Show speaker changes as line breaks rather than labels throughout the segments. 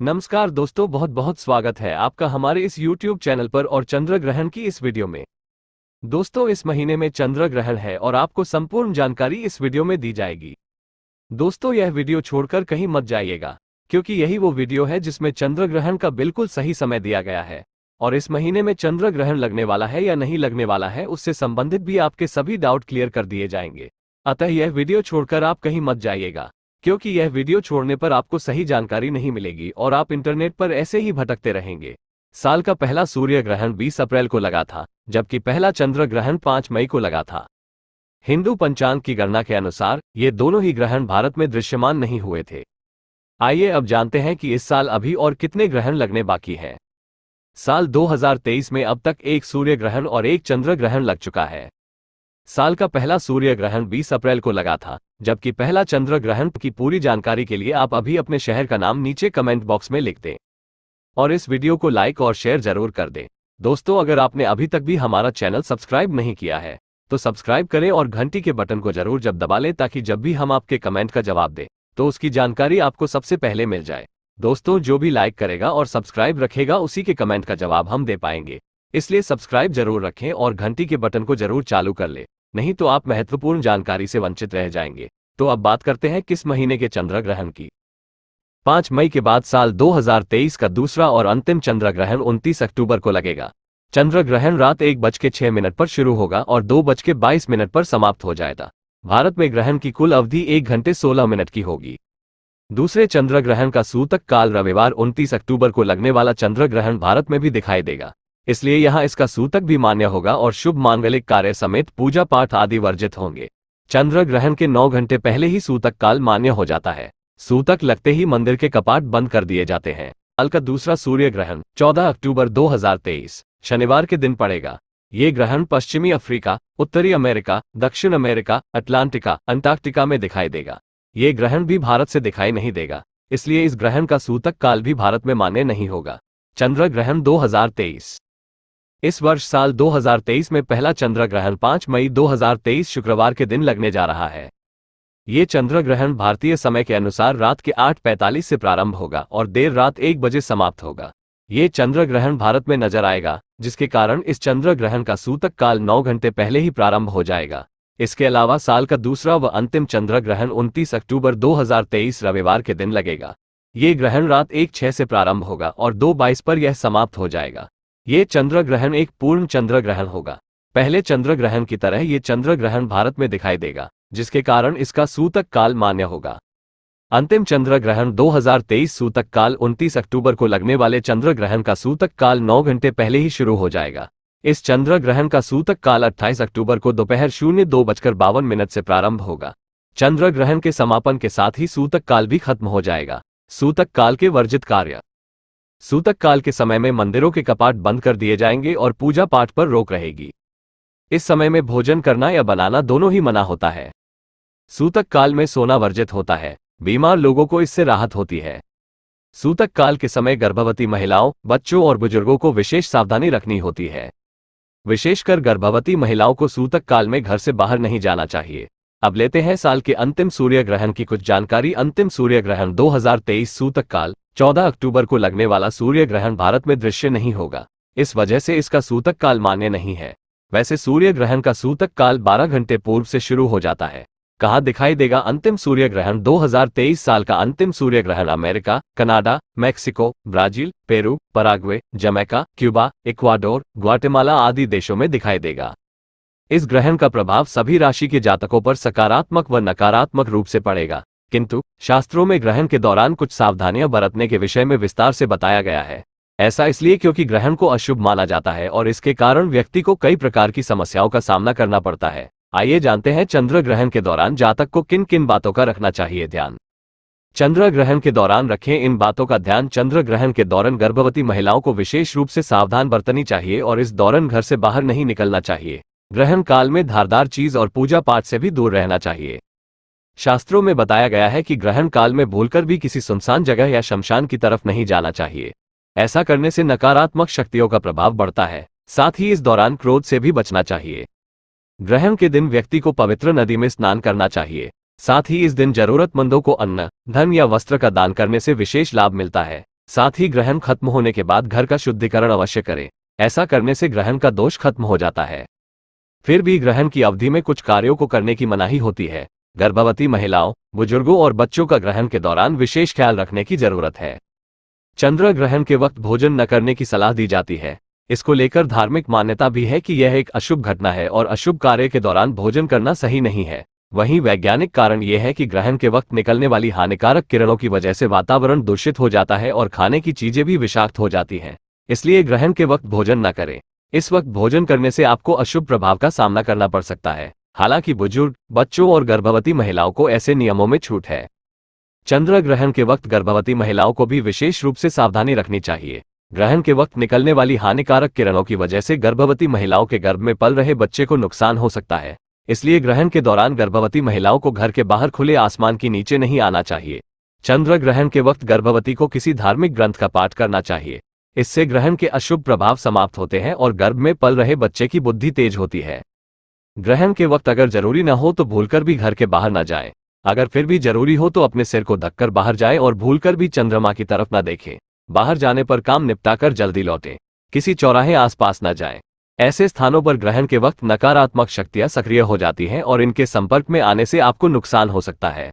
नमस्कार दोस्तों, बहुत बहुत स्वागत है आपका हमारे इस YouTube चैनल पर और चंद्र ग्रहण की इस वीडियो में। दोस्तों, इस महीने में चंद्र ग्रहण है और आपको संपूर्ण जानकारी इस वीडियो में दी जाएगी। दोस्तों, यह वीडियो छोड़कर कहीं मत जाइएगा, क्योंकि यही वो वीडियो है जिसमें चंद्र ग्रहण का बिल्कुल सही समय दिया गया है और इस महीने में चंद्र ग्रहण लगने वाला है या नहीं लगने वाला है उससे संबंधित भी आपके सभी डाउट क्लियर कर दिए जाएंगे। अतः यह वीडियो छोड़कर आप कहीं मत जाइएगा, क्योंकि यह वीडियो छोड़ने पर आपको सही जानकारी नहीं मिलेगी और आप इंटरनेट पर ऐसे ही भटकते रहेंगे। साल का पहला सूर्य ग्रहण 20 अप्रैल को लगा था, जबकि पहला चंद्र ग्रहण 5 मई को लगा था। हिंदू पंचांग की गणना के अनुसार ये दोनों ही ग्रहण भारत में दृश्यमान नहीं हुए थे। आइए अब जानते हैं कि इस साल अभी और कितने ग्रहण लगने बाकी हैं। साल 2023 में अब तक एक सूर्य ग्रहण और एक चंद्र ग्रहण लग चुका है। साल का पहला सूर्य ग्रहण 20 अप्रैल को लगा था, जबकि पहला चंद्र ग्रहण की पूरी जानकारी के लिए आप अभी अपने शहर का नाम नीचे कमेंट बॉक्स में लिख दें और इस वीडियो को लाइक और शेयर जरूर कर दें। दोस्तों, अगर आपने अभी तक भी हमारा चैनल सब्सक्राइब नहीं किया है तो सब्सक्राइब करें और घंटी के बटन को जरूर दबा लें, ताकि जब भी हम आपके कमेंट का जवाब दें तो उसकी जानकारी आपको सबसे पहले मिल जाए। दोस्तों, जो भी लाइक करेगा और सब्सक्राइब रखेगा उसी के कमेंट का जवाब हम दे पाएंगे, इसलिए सब्सक्राइब जरूर रखें और घंटी के बटन को जरूर चालू कर ले, नहीं तो आप महत्वपूर्ण जानकारी से वंचित रह जाएंगे। तो अब बात करते हैं किस महीने के चंद्र ग्रहण की। 5 मई के बाद साल 2023 का दूसरा और अंतिम चंद्र ग्रहण 29 अक्टूबर को लगेगा। चंद्र ग्रहण रात 1:06 पर शुरू होगा और 2:22 पर समाप्त हो जाएगा। भारत में ग्रहण की कुल अवधि 1 घंटे 16 मिनट की होगी। दूसरे चंद्र ग्रहण का सूतक काल रविवार 29 अक्टूबर को लगने वाला चंद्र ग्रहण भारत में भी दिखाई देगा, इसलिए यहाँ इसका सूतक भी मान्य होगा और शुभ मांगलिक कार्य समेत पूजा पाठ आदि वर्जित होंगे। चंद्र ग्रहण के 9 घंटे पहले ही सूतक काल मान्य हो जाता है। सूतक लगते ही मंदिर के कपाट बंद कर दिए जाते हैं। साल का दूसरा सूर्य ग्रहण 14 अक्टूबर 2023 शनिवार के दिन पड़ेगा। ये ग्रहण पश्चिमी अफ्रीका, उत्तरी अमेरिका, दक्षिण अमेरिका, अटलांटिका, अंटार्कटिका में दिखाई देगा। ये ग्रहण भी भारत से दिखाई नहीं देगा, इसलिए इस ग्रहण का सूतक काल भी भारत में मान्य नहीं होगा। चंद्र ग्रहण 2023 इस वर्ष साल 2023 में पहला चंद्र ग्रहण 5 मई 2023 शुक्रवार के दिन लगने जा रहा है। ये चंद्र ग्रहण भारतीय समय के अनुसार रात के 8:45 से प्रारंभ होगा और देर रात 1 बजे समाप्त होगा। ये चंद्र ग्रहण भारत में नजर आएगा, जिसके कारण इस चंद्र ग्रहण का सूतक काल 9 घंटे पहले ही प्रारंभ हो जाएगा। इसके अलावा साल का दूसरा व अंतिम चंद्र ग्रहण 29 अक्टूबर 2023 रविवार के दिन लगेगा। ये ग्रहण रात 1:06 से प्रारंभ होगा और 2:22 पर यह समाप्त हो जाएगा। ये चंद्र ग्रहण एक पूर्ण चंद्र ग्रहण होगा। पहले चंद्र ग्रहण की तरह ये चंद्र ग्रहण भारत में दिखाई देगा, जिसके कारण इसका सूतक काल मान्य होगा। अंतिम चंद्र ग्रहण 2023 सूतक काल 29 अक्टूबर को लगने वाले चंद्र ग्रहण का सूतक काल 9 घंटे पहले ही शुरू हो जाएगा। इस चंद्र ग्रहण का सूतक काल 28 अक्टूबर को दोपहर 02:52 से प्रारंभ होगा। चंद्र ग्रहण के समापन के साथ ही सूतक काल भी खत्म हो जाएगा। सूतक काल के वर्जित कार्य। सूतक काल के समय में मंदिरों के कपाट बंद कर दिए जाएंगे और पूजा पाठ पर रोक रहेगी। इस समय में भोजन करना या बनाना दोनों ही मना होता है। सूतक काल में सोना वर्जित होता है। बीमार लोगों को इससे राहत होती है। सूतक काल के समय गर्भवती महिलाओं, बच्चों और बुजुर्गों को विशेष सावधानी रखनी होती है। विशेषकर गर्भवती महिलाओं को सूतक काल में घर से बाहर नहीं जाना चाहिए। अब लेते हैं साल के अंतिम सूर्य ग्रहण की कुछ जानकारी। अंतिम सूर्य ग्रहण 2023 सूतक काल 14 अक्टूबर को लगने वाला सूर्य ग्रहण भारत में दृश्य नहीं होगा, इस वजह से इसका सूतक काल मान्य नहीं है। वैसे सूर्य ग्रहण का सूतक काल 12 घंटे पूर्व से शुरू हो जाता है। कहाँ दिखाई देगा अंतिम सूर्य ग्रहण 2023 साल का अंतिम सूर्य ग्रहण America, Canada, Mexico, Brazil, Peru, Paraguay, Jamaica, Cuba, Ecuador, Guatemala आदि देशों में दिखाई देगा। इस ग्रहण का प्रभाव सभी राशि के जातकों पर सकारात्मक व नकारात्मक रूप से पड़ेगा, किंतु शास्त्रों में ग्रहण के दौरान कुछ सावधानियां बरतने के विषय में विस्तार से बताया गया है। ऐसा इसलिए क्योंकि ग्रहण को अशुभ माना जाता है और इसके कारण व्यक्ति को कई प्रकार की समस्याओं का सामना करना पड़ता है। आइए जानते हैं चंद्र ग्रहण के दौरान जातक को किन किन बातों का रखना चाहिए ध्यान। चंद्र ग्रहण के दौरान रखें इन बातों का ध्यान। चंद्र ग्रहण के दौरान गर्भवती महिलाओं को विशेष रूप से सावधान बरतनी चाहिए और इस दौरान घर से बाहर नहीं निकलना चाहिए। ग्रहण काल में धारदार चीज और पूजा पाठ से भी दूर रहना चाहिए। शास्त्रों में बताया गया है कि ग्रहण काल में भूलकर भी किसी सुनसान जगह या शमशान की तरफ नहीं जाना चाहिए। ऐसा करने से नकारात्मक शक्तियों का प्रभाव बढ़ता है। साथ ही इस दौरान क्रोध से भी बचना चाहिए। ग्रहण के दिन व्यक्ति को पवित्र नदी में स्नान करना चाहिए। साथ ही इस दिन जरूरतमंदों को अन्न, धन या वस्त्र का दान करने से विशेष लाभ मिलता है। साथ ही ग्रहण खत्म होने के बाद घर का शुद्धिकरण अवश्य करें। ऐसा करने से ग्रहण का दोष खत्म हो जाता है। फिर भी ग्रहण की अवधि में कुछ कार्यों को करने की मनाही होती है। गर्भवती महिलाओं, बुजुर्गों और बच्चों का ग्रहण के दौरान विशेष ख्याल रखने की जरूरत है। चंद्र ग्रहण के वक्त भोजन न करने की सलाह दी जाती है। इसको लेकर धार्मिक मान्यता भी है कि यह एक अशुभ घटना है और अशुभ कार्य के दौरान भोजन करना सही नहीं है। वहीं वैज्ञानिक कारण यह है कि ग्रहण के वक्त निकलने वाली हानिकारक किरणों की वजह से वातावरण दूषित हो जाता है और खाने की चीजें भी विषाक्त हो जाती हैं। इसलिए ग्रहण के वक्त भोजन न करें। इस वक्त भोजन करने से आपको अशुभ प्रभाव का सामना करना पड़ सकता है। हालांकि बुजुर्ग, बच्चों और गर्भवती महिलाओं को ऐसे नियमों में छूट है। चंद्र ग्रहण के वक्त गर्भवती महिलाओं को भी विशेष रूप से सावधानी रखनी चाहिए। ग्रहण के वक्त निकलने वाली हानिकारक किरणों की वजह से गर्भवती महिलाओं के गर्भ में पल रहे बच्चे को नुकसान हो सकता है। इसलिए ग्रहण के दौरान गर्भवती महिलाओं को घर के बाहर खुले आसमान के नीचे नहीं आना चाहिए। चंद्र ग्रहण के वक्त गर्भवती को किसी धार्मिक ग्रंथ का पाठ करना चाहिए। इससे ग्रहण के अशुभ प्रभाव समाप्त होते हैं और गर्भ में पल रहे बच्चे की बुद्धि तेज होती है। ग्रहण के वक्त अगर जरूरी न हो तो भूलकर भी घर के बाहर न जाएं। अगर फिर भी जरूरी हो तो अपने सिर को ढककर बाहर जाएं और भूलकर भी चंद्रमा की तरफ न देखें। बाहर जाने पर काम निपटाकर जल्दी लौटें। किसी चौराहे आसपास न जाएं। ऐसे स्थानों पर ग्रहण के वक्त नकारात्मक शक्तियां सक्रिय हो जाती हैं और इनके संपर्क में आने से आपको नुकसान हो सकता है।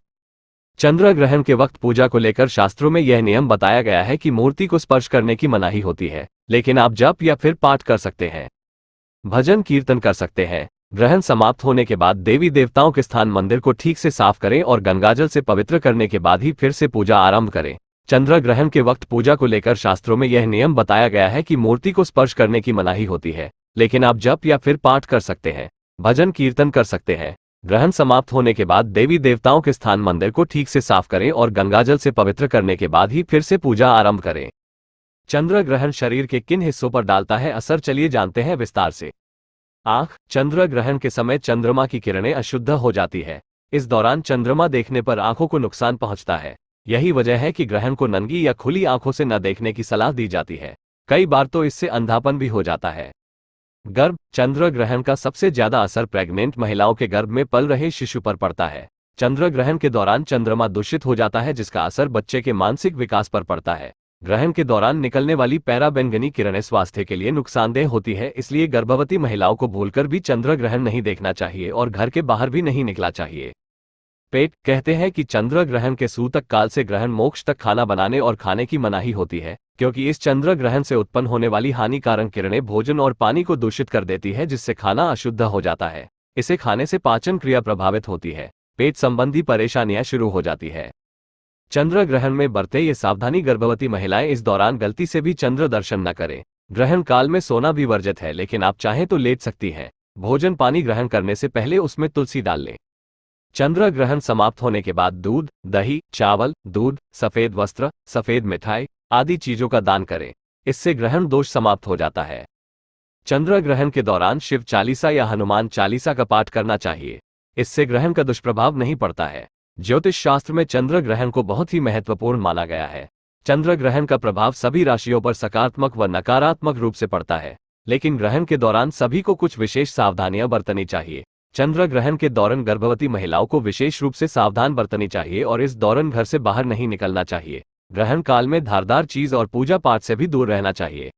चंद्र ग्रहण के वक्त पूजा को लेकर शास्त्रों में यह नियम बताया गया है कि मूर्ति को स्पर्श करने की मनाही होती है, लेकिन आप जप या फिर पाठ कर सकते हैं, भजन कीर्तन कर सकते हैं। ग्रहण समाप्त होने के बाद देवी देवताओं के स्थान मंदिर को ठीक से साफ करें और गंगाजल से पवित्र करने के बाद ही फिर से पूजा आरंभ करें। चंद्र ग्रहण के वक्त पूजा को लेकर शास्त्रों में यह नियम बताया गया है कि मूर्ति को स्पर्श करने की मनाही होती है, लेकिन आप जप या फिर पाठ कर सकते हैं, भजन कीर्तन कर सकते हैं। ग्रहण समाप्त होने के बाद देवी देवताओं के स्थान मंदिर को ठीक से साफ करें और गंगाजल से पवित्र करने के बाद ही फिर से पूजा आरंभ करें। चंद्र ग्रहण शरीर के किन हिस्सों पर डालता है असर, चलिए जानते हैं विस्तार से। आंख। चंद्र ग्रहण के समय चंद्रमा की किरणें अशुद्ध हो जाती है। इस दौरान चंद्रमा देखने पर आंखों को नुकसान पहुंचता है। यही वजह है कि ग्रहण को नंगी या खुली आंखों से न देखने की सलाह दी जाती है। कई बार तो इससे अंधापन भी हो जाता है। गर्भ। चंद्र ग्रहण का सबसे ज्यादा असर प्रेग्नेंट महिलाओं के गर्भ में पल रहे शिशु पर पड़ता है। चंद्र ग्रहण के दौरान चंद्रमा दूषित हो जाता है, जिसका असर बच्चे के मानसिक विकास पर पड़ता है। ग्रहण के दौरान निकलने वाली पैराबैंगनी किरणें स्वास्थ्य के लिए नुकसानदेह होती है, इसलिए गर्भवती महिलाओं को भूलकर भी चंद्र ग्रहण नहीं देखना चाहिए और घर के बाहर भी नहीं निकला चाहिए। पेट। कहते हैं कि चंद्र ग्रहण के सूतक काल से ग्रहण मोक्ष तक खाना बनाने और खाने की मनाही होती है, क्योंकि इस चंद्र ग्रहण से उत्पन्न होने वाली हानिकारक किरणें भोजन और पानी को दूषित कर देती है, जिससे खाना अशुद्ध हो जाता है। इसे खाने से पाचन क्रिया प्रभावित होती है, पेट संबंधी परेशानियां शुरू हो जाती है। चंद्र ग्रहण में बरते ये सावधानी, गर्भवती महिलाएं इस दौरान गलती से भी चंद्र दर्शन न करें। ग्रहण काल में सोना भी वर्जित है, लेकिन आप चाहें तो लेट सकती हैं। भोजन पानी ग्रहण करने से पहले उसमें तुलसी डाल लें। चंद्र ग्रहण समाप्त होने के बाद दूध, दही, चावल, दूध, सफेद वस्त्र, सफेद मिठाई आदि चीजों का दान करें। इससे ग्रहण दोष समाप्त हो जाता है। चंद्र ग्रहण के दौरान शिव चालीसा या हनुमान चालीसा का पाठ करना चाहिए। इससे ग्रहण का दुष्प्रभाव नहीं पड़ता है। ज्योतिष शास्त्र में चंद्र ग्रहण को बहुत ही महत्वपूर्ण माना गया है। चंद्र ग्रहण का प्रभाव सभी राशियों पर सकारात्मक व नकारात्मक रूप से पड़ता है, लेकिन ग्रहण के दौरान सभी को कुछ विशेष सावधानियां बरतनी चाहिए। चंद्र ग्रहण के दौरान गर्भवती महिलाओं को विशेष रूप से सावधान बरतनी चाहिए और इस दौरान घर से बाहर नहीं निकलना चाहिए। ग्रहण काल में धारदार चीज और पूजा पाठ से भी दूर रहना चाहिए।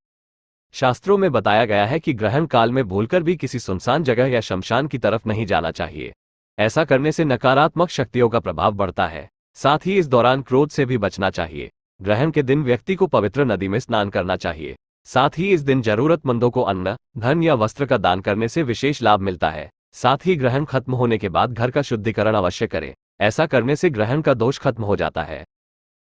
शास्त्रों में बताया गया है कि ग्रहण काल में भूलकर भी किसी सुनसान जगह या शमशान की तरफ नहीं जाना चाहिए। ऐसा करने से नकारात्मक शक्तियों का प्रभाव बढ़ता है। साथ ही इस दौरान क्रोध से भी बचना चाहिए। ग्रहण के दिन व्यक्ति को पवित्र नदी में स्नान करना चाहिए। साथ ही इस दिन जरूरतमंदों को अन्न, धन या वस्त्र का दान करने से विशेष लाभ मिलता है। साथ ही ग्रहण खत्म होने के बाद घर का शुद्धिकरण अवश्य करें। ऐसा करने से ग्रहण का दोष खत्म हो जाता है।